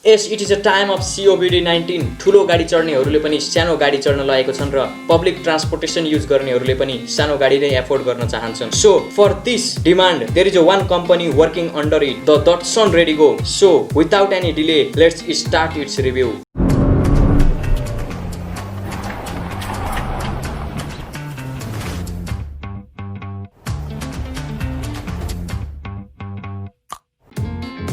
Yes, it is a time of COVID-19. ठुलो गाडी चढ्नेहरूले पनि सानो गाडी चढ्न लागेको छन् र पब्लिक ट्रान्सपोर्टेसन युज गर्नेहरूले पनि सानो गाडी नै एफोर्ड गर्न चाहन्छन्. So for this demand, there is a one company working under it, the Datsun Redigo. So without any delay, let's start its review.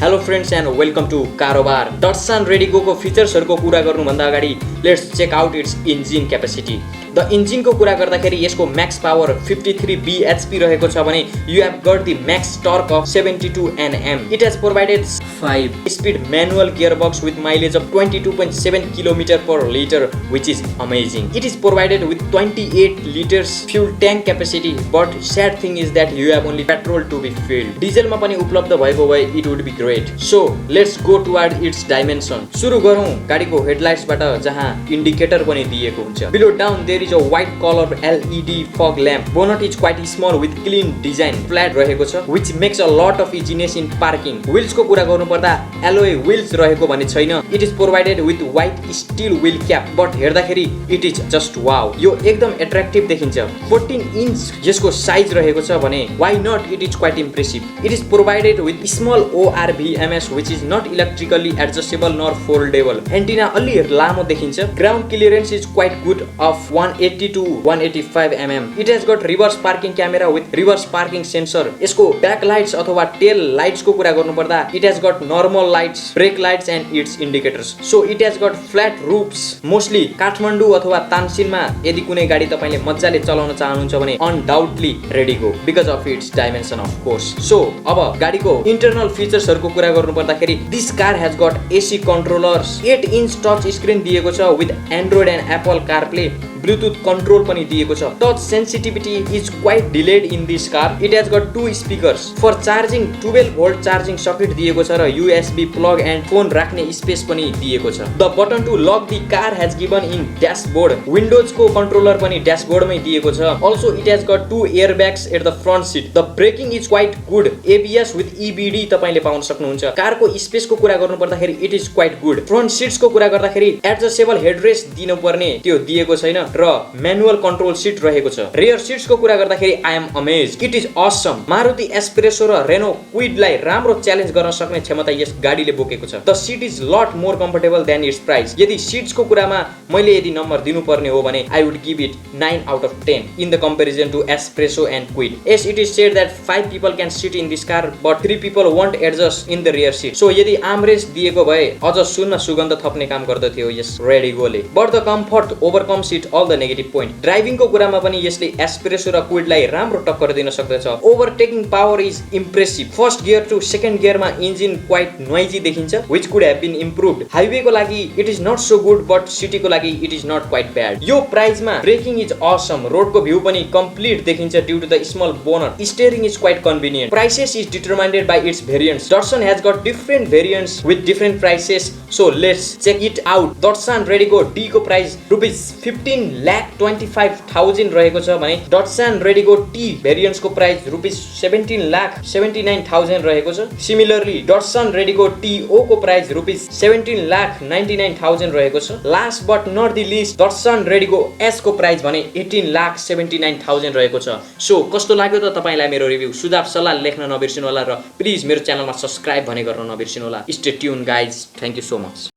Hello friends and welcome to Karobar. Datsun Redigo को फिचर्सहरुको कुरा गर्नुभन्दा अगाडि let's check out its engine capacity. The engine को कुरा गर्दाखेरि यसको max power 53 bhp रहेको छ भने you have got the max torque of 72 Nm. It has provided 5-speed manual gearbox with mileage of 22.7 km per liter, which is amazing. It is provided with 28 liters fuel tank capacity, but sad thing is that you have only petrol to be filled. Diesel मा पनि उपलब्ध भएको भए it would be great. So let's go toward its dimension. सुरु गरौँ गाडीको headlights बाट जहाँ इन्डिकेटर पनि दिएको हुन्छ. Below down there is a white color LED fog lamp. Bonnet is quite small with clean design. Flat रहेको छ, which makes a lot of easiness in parking. Wheels को कुरा गर्नु पर्दा alloy wheels रहेको भने छैन. It is provided with white steel wheel cap, but हेर्दाखेरि it is just wow. यो एकदम एट्र्याक्टिभ देखिन्छ. 14 inch यसको साइज रहेको छ भने why not, it is quite impressive. It is provided with small ORVMS, which is not electrically adjustable nor foldable. Antenna अलि लामो देखिन्छ. Ground clearance is quite good of 180 to 185 mm. It has got reverse parking camera with reverse parking sensor. यसको back lights अथवा tail lights को कुरा गर्नु पर्दा it has got normal lights, brake lights and its indicators. So it has got flat roofs. Mostly Kathmandu अथवा तानसिनमा यदि कुनै गाडी तपाईले मज्जाले चलाउन चाहनुहुन्छ भने undoubtedly Redigo because of its dimension of course. So अब गाडीको internal featuresहरुको कुरा गर्नु पर्दाखेरि this car has got AC controllers, 8-inch touch screen दिएको छ with Android and Apple CarPlay, Bluetooth control पनि दिएको छ. Touch sensitivity is quite delayed in this car. It has got 2 speakers. For charging 12 volt charging socket दिएको छ र USB plug and phone राख्ने space पनि दिएको छ. The button to lock the car has given in dashboard. Windows को controller पनि dashboard मै दिएको छ. Also it has got 2 airbags at the front seat. The braking is quite good. ABS with EBD तपाईले पाउन सक्नुहुन्छ. कारको स्पेसको कुरा गर्नु पर्दाखेरि it is quite good. Front seats को कुरा गर्दाखेरि adjustable headrest दिनु पर्ने त्यो दिएको छैन र म्यानुअल कन्ट्रोल सिट रहेको छ. रियर सिट्स को कुरा गर्दाखेरि I am amazed. It is awesome. Maruti Espresso र रेनो क्विडलाई राम्रो च्यालेन्ज गर्न सक्ने क्षमता यस गाडीले बोकेको छ. The seat is lot more comfortable than its price. यदि सिट्स को कुरामा मैले यदि नम्बर दिनु पर्ने हो भने I would give it 9 out of 10 in the comparison to Espresso and Kwid. Yes, it is said that 5 people can sit in this car but 3 people won't adjust in the rear seat. So यदि armrest दिएको भए अझ सुन्न सुगन्ध थप्ने काम गर्दथ्यो यस रेडिगोले. But the comfort overcomes it all the negative point. Driving को कुरामा पनि यसले एस्प्रेसो र क्विडलाई राम्रो टक्कर दिन सक्दछ. Overtaking power is impressive. First gear to second गियरमा इन्जिन क्वाइट नोइजी देखिन्छ, which could have been improved. Highway को लागि it is not so good but city को लागि it is not quite bad. यो प्राइसमा ब्रेकिङ इज असम. रोड को view पनि कम्प्लिट देखिन्छ due to the small bonnet. Steering is quite convenient. Prices is determined by its variants. Datsun has got different variants with different prices. So let's check it out. Datsun Redigo D को price ₹15,25,000 रहेको छ भने Datsun Redigo T variants को price ₹17,79,000 रहेको छ. Similarly Datsun Redigo TO को price ₹17,99,000 रहेको छ. Last but not the least Datsun Redigo S को प्राइस भने ₹18,79,000 रहेको छ. सो कस्तो लाग्यो त तपाईलाई मेरो रिभ्यू? सुझाव सल्लाह लेख्न नबिर्सिनु होला र प्लिज मेरो च्यानलमा सब्स्क्राइब भने गर्न नबिर्सिनु होला. Stay tune guys. Thank you so much.